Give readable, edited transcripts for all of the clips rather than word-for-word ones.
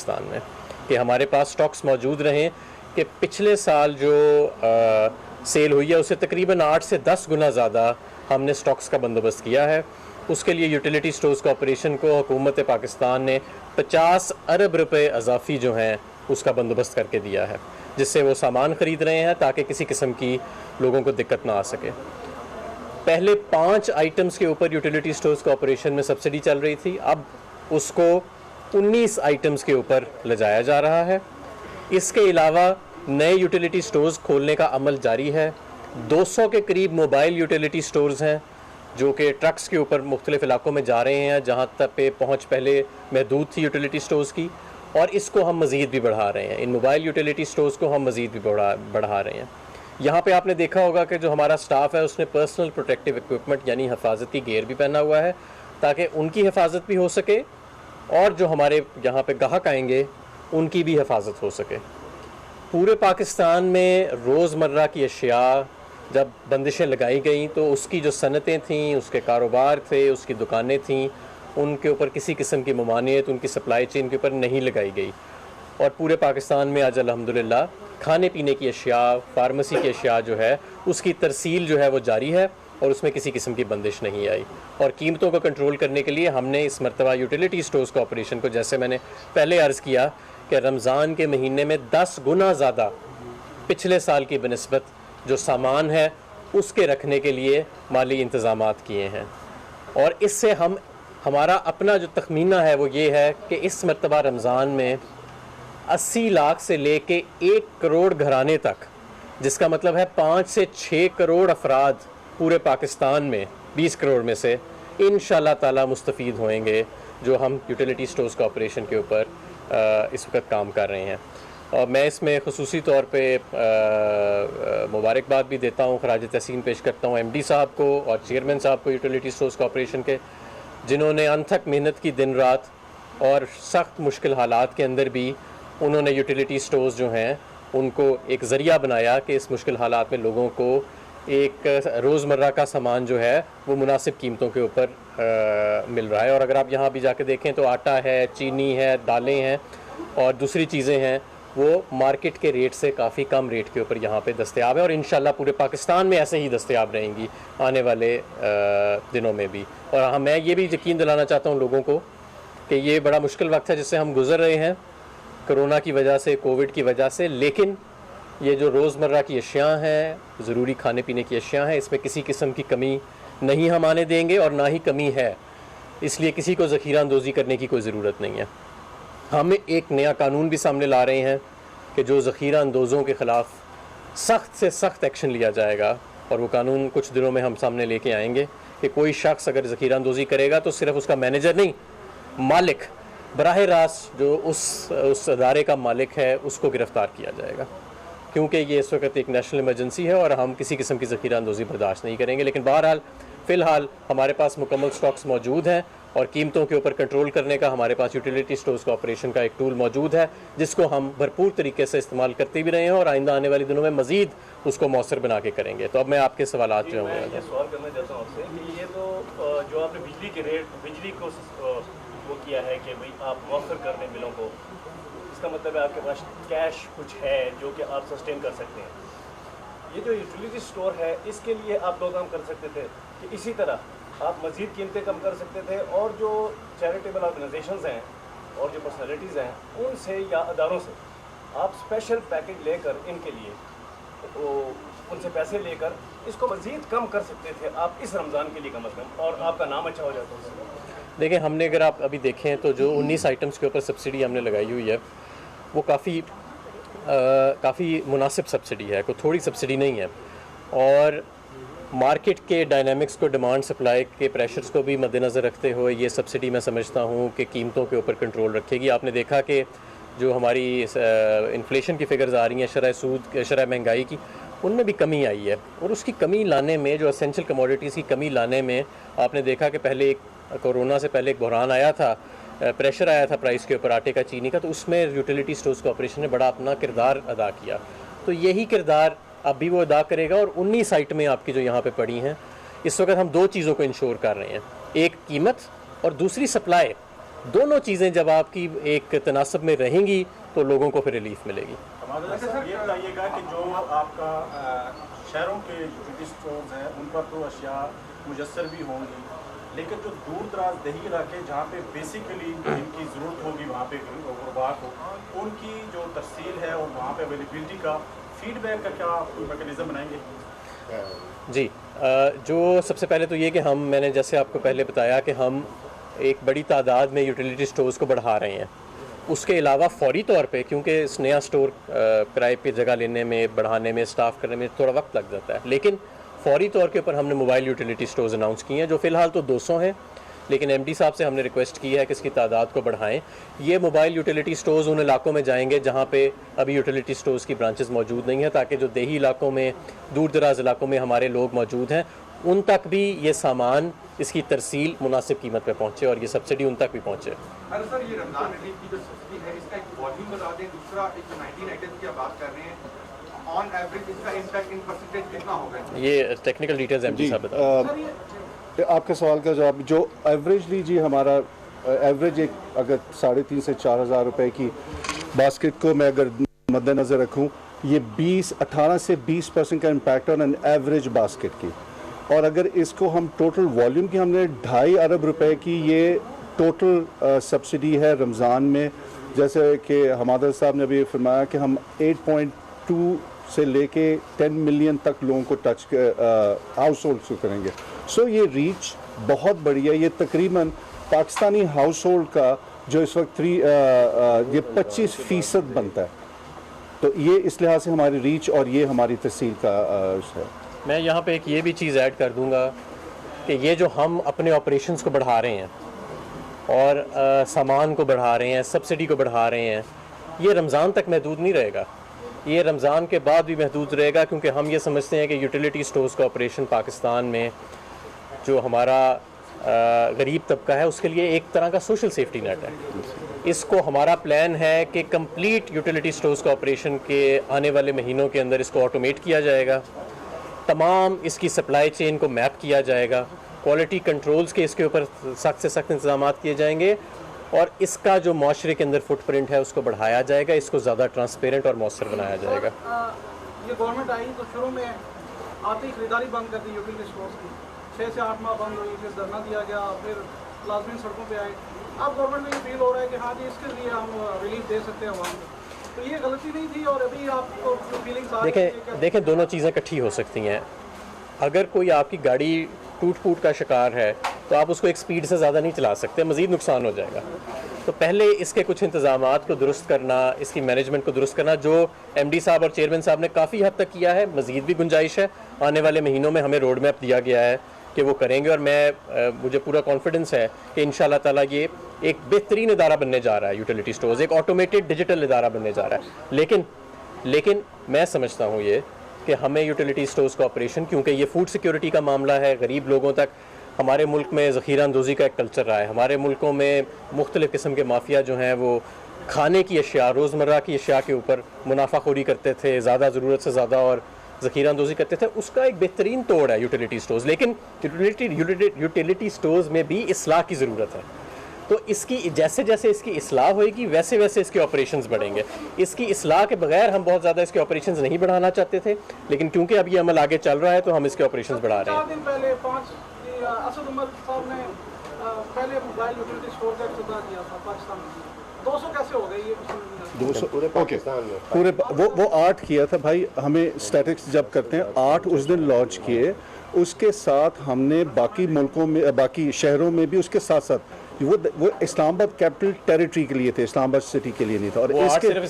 पाकिस्तान में कि हमारे पास स्टॉक्स मौजूद रहें कि पिछले साल जो सेल हुई है उससे तकरीबन 8 से 10 गुना ज़्यादा हमने स्टॉक्स का बंदोबस्त किया है। उसके लिए यूटिलिटी स्टोर्स कॉरपोरेशन को हुकूमत पाकिस्तान ने 50 अरब रुपए अजाफ़ी जो हैं उसका बंदोबस्त करके दिया है, जिससे वो सामान ख़रीद रहे हैं ताकि किसी किस्म की लोगों को दिक्कत ना आ सके। पहले 5 आइटम्स के ऊपर यूटिलिटी स्टोर्स कॉरपोरेशन में सब्सिडी चल रही थी, अब उसको 19 आइटम्स के ऊपर ले जाया जा रहा है। इसके अलावा नए यूटिलिटी स्टोर्स खोलने का अमल जारी है। 200 के करीब मोबाइल यूटिलिटी स्टोर्स हैं जो कि ट्रक्स के ऊपर मुख्तलिफ इलाकों में जा रहे हैं, जहाँ तक पे पहुँच पहले महदूद थी यूटिलिटी स्टोर्स की, और इसको हम मज़ीद भी बढ़ा रहे हैं। इन मोबाइल यूटिलिटी स्टोर्स को हम मज़ीद भी बढ़ा रहे हैं। यहाँ पे आपने देखा होगा कि जो हमारा स्टाफ है उसने पर्सनल प्रोटेक्टिव इक्विपमेंट यानी हिफाजती गियर भी पहना हुआ है ताकि उनकी हिफाजत भी हो सके और जो हमारे यहाँ पे ग्राहक आएंगे उनकी भी हिफाजत हो सके। पूरे पाकिस्तान में रोज़मर्रा की अशिया जब बंदिशें लगाई गई तो उसकी जो सनतें थीं, उसके कारोबार थे, उसकी दुकानें थीं, उनके ऊपर किसी किस्म की ममानियत उनकी सप्लाई चेन के ऊपर नहीं लगाई गई। और पूरे पाकिस्तान में आज अल्हम्दुलिल्लाह खाने पीने की अशिया, फार्मेसी की अशिया जो है उसकी तरसील जो है वो जारी है और उसमें किसी किस्म की बंदिश नहीं आई। और कीमतों को कंट्रोल करने के लिए हमने इस मरतबा यूटिलिटी स्टोर्स कॉरपोरेशन को, जैसे मैंने पहले अर्ज़ किया कि रमज़ान के महीने में 10 गुना ज़्यादा पिछले साल की बनिस्बत जो सामान है उसके रखने के लिए माली इंतज़ामात किए हैं। और इससे हमारा अपना जो तखमीना है वो ये है कि इस मरतबा रमज़ान में 80 लाख से लेके 1 करोड़ घराने तक, जिसका मतलब है 5 से 6 करोड़ अफराद पूरे पाकिस्तान में 20 करोड़ में से इंशाल्लाह ताला मुस्तफ़ीद होंगे जो हम यूटिलिटी स्टोर्स कॉरपोरेशन के ऊपर इस वक्त काम कर रहे हैं। और मैं इसमें ख़ुसूसी तौर पे मुबारकबाद भी देता हूँ, खराज तहसीन पेश करता हूँ एमडी साहब को और चेयरमैन साहब को यूटिलिटी स्टोर्स कॉरपोरेशन के, जिन्होंने अनथक मेहनत की दिन रात और सख्त मुश्किल हालात के अंदर भी उन्होंने यूटिलिटी स्टोर्स जो हैं उनको एक ज़रिया बनाया कि इस मुश्किल हालात में लोगों को एक रोज़मर्रा का सामान जो है वो मुनासिब कीमतों के ऊपर मिल रहा है। और अगर आप यहाँ भी जाके देखें तो आटा है, चीनी है, दालें हैं और दूसरी चीज़ें हैं वो मार्केट के रेट से काफ़ी कम रेट के ऊपर यहाँ पे दस्तयाब है और इंशाल्लाह पूरे पाकिस्तान में ऐसे ही दस्तयाब रहेंगी आने वाले दिनों में भी। और हाँ, मैं ये भी यकीन दिलाना चाहता हूँ लोगों को कि ये बड़ा मुश्किल वक्त है जिससे हम गुज़र रहे हैं कोरोना की वजह से, कोविड की वजह से, लेकिन ये जो रोज़मर्रा की अशिया हैं, ज़रूरी खाने पीने की अशिया हैं, इसमें किसी किस्म की कमी नहीं हम आने देंगे और ना ही कमी है, इसलिए किसी को ज़ख़ीरा अंदोज़ी करने की कोई ज़रूरत नहीं है। हम एक नया कानून भी सामने ला रहे हैं कि जो ज़ख़ीरा अंदोज़ों के ख़िलाफ़ सख्त से सख्त एक्शन लिया जाएगा और वो कानून कुछ दिनों में हम सामने लेके आएंगे कि कोई शख्स अगर ज़ख़ीरा अंदोज़ी करेगा तो सिर्फ़ उसका मैनेजर नहीं, मालिक बराह रास्त जो उस अदारे का मालिक है उसको गिरफ़्तार किया जाएगा, क्योंकि ये इस वक्त एक नेशनल इमरजेंसी है और हम किसी किस्म की ज़ख़ीरा अंदोज़ी बर्दाश्त नहीं करेंगे। लेकिन बहरहाल फ़िलहाल हमारे पास मुकम्मल स्टॉक्स मौजूद हैं और कीमतों के ऊपर कंट्रोल करने का हमारे पास यूटिलिटी स्टोर्स कॉरपोरेशन का एक टूल मौजूद है जिसको हम भरपूर तरीके से इस्तेमाल करते भी रहे हैं और आइंदा आने वाले दिनों में मज़ीद उसको मौसर बना के करेंगे। तो अब मैं आपके सवाल जो मैं ये सवाल करना चाहता हूँ आपसे कि ये तो जो आपने बिजली के रेट, बिजली को वो किया है कि भाई आप मौसर कर दें बिलों को, इसका मतलब है आपके पास कैश कुछ है जो कि आप सस्टेन कर सकते हैं। ये जो यूटिलिटी स्टोर है इसके लिए आप दो काम कर सकते थे कि इसी तरह आप मज़ीद कीमतें कम कर सकते थे और जो चैरिटेबल ऑर्गेनाइजेशंस हैं और जो पर्सनैलिटीज़ हैं उनसे या अदारों से आप स्पेशल पैकेज लेकर इनके लिए तो उनसे पैसे लेकर इसको मज़ीद कम कर सकते थे आप इस रमज़ान के लिए कम अज़ कम, और आपका नाम अच्छा हो जाता है। देखिए, हमने अगर आप अभी देखें तो जो 19 आइटम्स के ऊपर सब्सिडी हमने लगाई हुई है वो काफ़ी मुनासिब सब्सिडी है, कोई थोड़ी सब्सिडी नहीं है। और मार्केट के डायनामिक्स को, डिमांड सप्लाई के प्रेशर्स को भी मद्देनज़र रखते हुए ये सब्सिडी मैं समझता हूँ कि कीमतों के ऊपर कंट्रोल रखेगी। आपने देखा कि जो हमारी इन्फ्लेशन की फ़िगर्स आ रही हैं, शरह सूद, शरह महंगाई की, उनमें भी कमी आई है। और उसकी कमी लाने में, जो एसेंशियल कमोडिटीज़ की कमी लाने में आपने देखा कि पहले कोरोना से पहले एक बहरान आया था, प्रेशर आया था प्राइस के ऊपर आटे का, चीनी का, तो उसमें यूटिलिटी स्टोर्स कॉरपोरेशन ने बड़ा अपना किरदार अदा किया। तो यही किरदार अब भी वो अदा करेगा। और 19 आइटमें आपकी जो यहाँ पे पड़ी हैं, इस वक्त हम 2 चीज़ों को इंश्योर कर रहे हैं, एक कीमत और दूसरी सप्लाई। दोनों चीज़ें जब आपकी एक तनासब में रहेंगी तो लोगों को फिर रिलीफ मिलेगी। हमारा सर ये बताइएगा कि जो आपका शहरों के यूटिलिटी स्टोर्स हैं उन पर तो अशिया मुयस्सर भी होंगी, लेकिन जो दूर दराज देही इलाके जहाँ पे बेसिकली जिनकी ज़रूरत होगी वहाँ पे गुरबा को, उनकी जो तरसील है और वहाँ पे अवेलेबिलिटी का फीडबैक का क्या मैकेनिज़्म बनाएंगे? जी, जो सबसे पहले तो ये कि मैंने जैसे आपको पहले बताया कि हम एक बड़ी तादाद में यूटिलिटी स्टोर्स को बढ़ा रहे हैं। उसके अलावा फौरी तौर पे, क्योंकि इस नया स्टोर किराए पे जगह लेने में, बढ़ाने में, स्टाफ करने में थोड़ा वक्त लग जाता है, लेकिन फौरी तौर के ऊपर हमने मोबाइल यूटिलिटी स्टोर्स अनाउंस किए हैं, जो फ़िलहाल तो 200 हैं, लेकिन एमडी साहब से हमने रिक्वेस्ट की है कि इसकी तादाद को बढ़ाएं। ये मोबाइल यूटिलिटी स्टोर्स उन इलाकों में जाएंगे जहाँ पे अभी यूटिलिटी स्टोर्स की ब्रांचेस मौजूद नहीं हैं, ताकि जो देही इलाकों में, दूर दराज इलाकों में हमारे लोग मौजूद हैं, उन तक भी ये सामान, इसकी तरसील मुनासिब कीमत पे पहुँचे और ये सब्सिडी उन तक भी पहुँचे। अरे सर, ये रमज़ान रिलीफ की जो सब्सिडी है इसका एक वॉल्यूम बता दें, दूसरा एक 19 आइटम्स की आप बात कर रहे हैं, ऑन एवरेज इसका इम्पैक्ट इन परसेंटेज कितना होगा? ये टेक्निकल डिटेल्स एमडी साहब बता। आपके सवाल का जवाब, जो एवरेजली जी हमारा एवरेज एक अगर 3,500 से 4,000 रुपए की बास्केट को मैं अगर मद्देनज़र रखूं, ये 18 से 20% का impact on an average basket की। और अगर इसको हम टोटल वॉल्यूम की, हमने 2.5 अरब रुपए की ये टोटल सब्सिडी है रमज़ान में। जैसे कि हमादर साहब ने अभी फरमाया कि हम 8.2 से लेके 10 मिलियन तक लोगों को टच हाउस होल्ड को करेंगे। सो ये रीच बहुत बड़ी है। ये तकरीबन पाकिस्तानी हाउस होल्ड का जो इस वक्त ये 25% बनता है। तो ये इस लिहाज से हमारी रीच और ये हमारी तहसील का है। मैं यहाँ पे एक ये भी चीज़ ऐड कर दूँगा कि ये जो हम अपने ऑपरेशंस को बढ़ा रहे हैं और सामान को बढ़ा रहे हैं, सब्सिडी को बढ़ा रहे हैं, ये रमज़ान तक महदूद नहीं रहेगा, ये रमज़ान के बाद भी महदूद रहेगा, क्योंकि हम ये समझते हैं कि यूटिलिटी स्टोर्स का ऑपरेशन पाकिस्तान में जो हमारा गरीब तबका है उसके लिए एक तरह का सोशल सेफ्टी नेट है। इसको हमारा प्लान है कि कंप्लीट यूटिलिटी स्टोर्स का ऑपरेशन के आने वाले महीनों के अंदर इसको ऑटोमेट किया जाएगा, तमाम इसकी सप्लाई चेन को मैप किया जाएगा, क्वालिटी कंट्रोल्स के इसके ऊपर सख्त से सख्त इंतजाम किए जाएंगे और इसका जो माशरे के अंदर फुटप्रिंट है उसको बढ़ाया जाएगा, इसको ज़्यादा ट्रांसपेरेंट और मौसर बनाया जाएगा। ये गवर्नमेंट आई तो शुरू में आते ही खरीदारी बंद कर दी यूटिलिटी स्टोर्स की, 6 से 8 माह बंद हुई, फिर धरना दिया गया, फिर लाजमी सड़कों पे आए। अब गवर्नमेंट में ये फील हो रहा है कि हाँ जी इसके लिए हम रिलीफ दे सकते हैं आवाम को, तो ये गलती नहीं थी और अभी आपको फीलिंग्स आ रही है? देखें दोनों चीज़ें इकट्ठी हो सकती हैं। अगर कोई आपकी गाड़ी टूट फूट का शिकार है तो आप उसको एक स्पीड से ज़्यादा नहीं चला सकते, मज़ीद नुकसान हो जाएगा। तो पहले इसके कुछ इंतज़ामात को दुरुस्त करना, इसकी मैनेजमेंट को दुरुस्त करना, जो एमडी साहब और चेयरमैन साहब ने काफ़ी हद तक किया है, मज़ीद भी गुंजाइश है। आने वाले महीनों में हमें रोड मैप दिया गया है कि वो करेंगे और मुझे पूरा कॉन्फिडेंस है कि इंशाल्लाह ताला ये एक बेहतरीन इदारा बनने जा रहा है। यूटिलिटी स्टोर्स एक ऑटोमेटेड डिजिटल इदारा बनने जा रहा है। लेकिन मैं समझता हूँ ये कि हमें यूटिलिटी स्टोर्स का ऑपरेशन, क्योंकि ये फूड सिक्योरिटी का मामला है, गरीब लोगों तक, हमारे मुल्क में ज़ख़ीरा अंदोज़ी का एक कल्चर रहा है। हमारे मुल्कों में मुख्तलिफ़ किस्म के माफिया जो हैं वो खाने की अशिया, रोज़मर्रा की अशिया के ऊपर मुनाफाखोरी करते थे, ज़्यादा ज़रूरत से ज़्यादा, और ज़ख़ीरा अंदोज़ी करते थे। उसका एक बेहतरीन तोड़ है यूटिलिटी स्टोर्स। लेकिन यूटिलिटी स्टोर्स में भी इस्लाह की ज़रूरत है। तो इसकी जैसे जैसे इसकी इस्लाह होएगी वैसे वैसे इसके ऑपरेशंस बढ़ेंगे। इसकी इस्लाह के बगैर हम बहुत ज़्यादा इसके ऑपरेशंस नहीं बढ़ाना चाहते थे, लेकिन क्योंकि अब ये अमल आगे चल रहा है तो हम इसके ऑपरेशंस बढ़ा रहे हैं। 4 दिन पहले असद उमर साहब ने पहले मोबाइल यूटिलिटी स्टोर का इफ्तिताह किया था पाकिस्तान में। 200 कैसे हो गए ये? 200 पूरे पाकिस्तान में पूरे वो 8 किया था भाई। हमें स्टैटिक्स जब करते हैं 8 उस दिन लॉन्च किए, उसके साथ हमने बाकी मुल्कों में, बाकी शहरों में भी उसके साथ साथ वो इस्लामाबाद कैपिटल टेरिटरी के लिए थे, इस्लामाबाद सिटी के लिए नहीं था, और इसके सिर्फ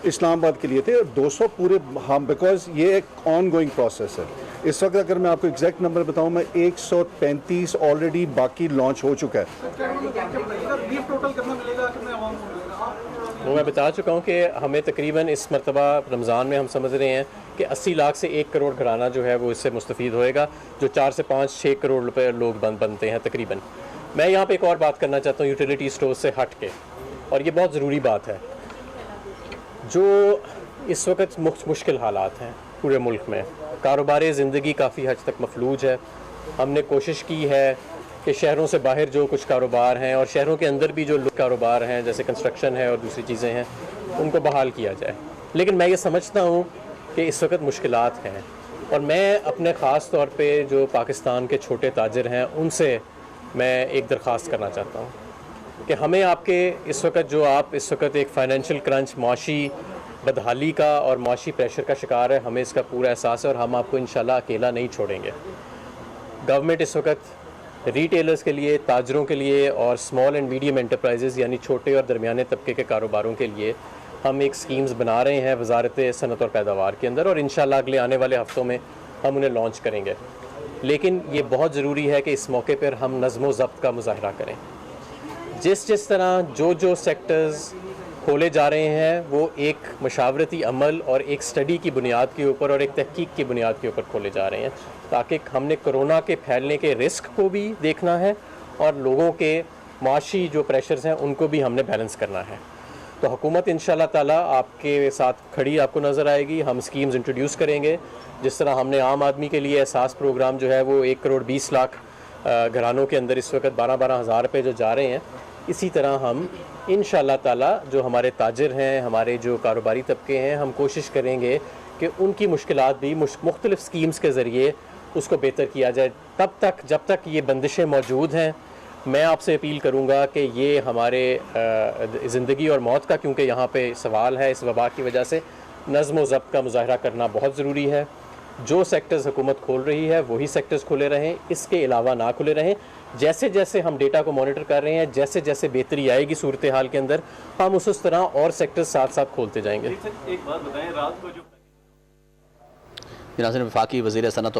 इस्लामाबाद के लिए थे। और 200 पूरे हम, बिकॉज ये एक ऑन गोइंग प्रोसेस है। इस वक्त अगर मैं आपको एग्जैक्ट नंबर बताऊं, मैं 135 ऑलरेडी बाकी लॉन्च हो चुका है। वो मैं बता चुका हूँ कि हमें तकरीबन इस मरतबा रमज़ान में हम समझ रहे हैं कि 80 लाख से 1 करोड़ घराना जो है वो इससे मुस्तफ़ीद होएगा, जो 4 से 5-6 करोड़ रुपए लोग बनते हैं तकरीबन। मैं यहाँ पे एक और बात करना चाहता हूँ यूटिलिटी स्टोर से हट के, और ये बहुत ज़रूरी बात है। जो इस वक्त मुश्किल हालात हैं पूरे मुल्क में, कारोबार ज़िंदगी काफ़ी हद तक मफलूज है। हमने कोशिश की है कि शहरों से बाहर जो कुछ कारोबार हैं और शहरों के अंदर भी जो कारोबार हैं जैसे कंस्ट्रक्शन है और दूसरी चीज़ें हैं उनको बहाल किया जाए। लेकिन मैं ये समझता हूँ कि इस वक्त मुश्किलात हैं और मैं अपने ख़ास तौर पे जो पाकिस्तान के छोटे ताजिर हैं उनसे मैं एक दरख्वास्त करना चाहता हूँ कि हमें आपके इस वक्त जो आप इस वक्त एक फ़ाइनेंशियल क्रंच, माशी बदहाली का और माशी प्रेशर का शिकार है, हमें इसका पूरा एहसास है और हम आपको इंशाल्लाह अकेला नहीं छोड़ेंगे। गवर्नमेंट इस वक्त रिटेलर्स के लिए, ताजरों के लिए और स्मॉल एंड मीडियम एंटरप्राइजेज़ यानी छोटे और दरमियाने तबके के कारोबारों के लिए हम एक स्कीम्स बना रहे हैं वजारत सनत और पैदावार के अंदर और इंशाल्लाह अगले आने वाले हफ़्तों में हम उन्हें लॉन्च करेंगे। लेकिन ये बहुत ज़रूरी है कि इस मौके पर हम नज़्म व ज़ब्त का मुज़ाहरा करें। जिस तरह जो सेक्टर्स खोले जा रहे हैं वो एक मशावरती अमल और एक स्टडी की बुनियाद के ऊपर और एक तहकीक की बुनियाद के ऊपर खोले जा रहे हैं, ताकि हमने कोरोना के फैलने के रिस्क को भी देखना है और लोगों के माशी जो प्रेशर्स हैं उनको भी हमने बैलेंस करना है। तो हुकूमत इंशाल्लाह ताला आपके साथ खड़ी आपको नज़र आएगी। हम स्कीम्स इंट्रोड्यूस करेंगे, जिस तरह हमने आम आदमी के लिए एहसास प्रोग्राम जो है वो 1 करोड़ 20 लाख घरानों के अंदर इस वक्त 12-12 हज़ार रुपये जो जा रहे हैं, इसी तरह हम इंशाल्लाह ताला जो हमारे ताजिर हैं, हमारे जो कारोबारी तबके हैं, हम कोशिश करेंगे कि उनकी मुश्किलात भी मुख्तलिफ स्कीम्स के ज़रिए उसको बेहतर किया जाए। तब तक जब तक ये बंदिशें मौजूद हैं, मैं आपसे अपील करूंगा कि ये हमारे ज़िंदगी और मौत का क्योंकि यहाँ पे सवाल है, इस वबा की वजह से नज़्म व ज़ब्त का मुज़ाहरा करना बहुत ज़रूरी है। जो सेक्टर्स हुकूमत खोल रही है वही सेक्टर्स खुले रहें, इसके अलावा ना खुले रहें। जैसे जैसे हम डेटा को मॉनिटर कर रहे हैं, जैसे जैसे बेहतरी आएगी सूरत हाल के अंदर, हम उस तरह और सेक्टर्स साथ साथ खोलते जाएंगे। एक बात बताएं, रात को जो नाज़रीन, वफाकी वज़ीर सनत